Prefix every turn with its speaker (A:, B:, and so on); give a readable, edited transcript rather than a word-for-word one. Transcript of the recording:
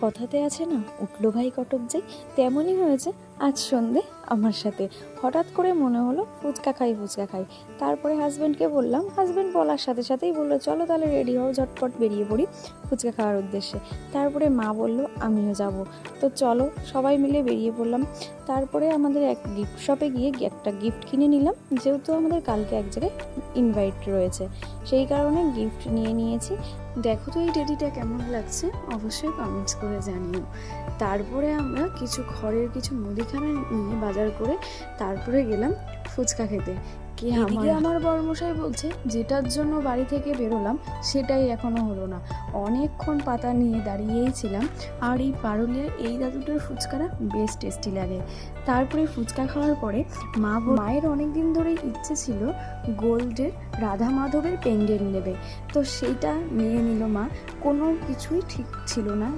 A: কথাতে আছে না, উঠলো ভাই কটক যাই, তেমনই হয়েছে আজ সন্ধে আমার সাথে। হঠাৎ করে মনে হলো ফুচকা খাই ফুচকা খাই। তারপরে হাজব্যান্ডকে বললাম, হাজব্যান্ড বলার সাথে সাথেই বললো চলো তাহলে রেডি হও, ঝটপট বেরিয়ে পড়ি ফুচকা খাওয়ার উদ্দেশ্যে। তারপরে মা বলল আমিও যাব, তো চলো সবাই মিলে বেরিয়ে পড়লাম। তারপরে আমাদের এক গিফট শপে গিয়ে একটা গিফট কিনে নিলাম, যেহেতু আমাদের কালকে এক জায়গায় ইনভাইট রয়েছে, সেই কারণে গিফট নিয়ে নিয়েছি। দেখো তো এই টেডিটা কেমন লাগছে, অবশ্যই কমেন্টস করে জানিও। তারপরে আমরা ঘরের কিছু মুদিখানা নিয়ে বাজার করে তারপরে গেলাম ফুচকা খেতে। আমার বড়মশাই বলছে যেটার জন্য বাড়ি থেকে বেরোলাম সেটাই এখনো হলো না। অনেকক্ষণ পাতা নিয়ে দাঁড়িয়েই ছিলাম, আর এই পারুলিয়ার এই দাদুটার ফুচকাটা বেশ টেস্টি লাগে। তারপরে ফুচকা খাওয়ার পরে মায়ের অনেক দিন ধরেই ইচ্ছে ছিল গোল্ডের রাধা মাধবের পেন্ডেন্ট নেবে, তো সেইটা নিয়ে নিল মা। কোনো কিছুই ঠিক ছিল না।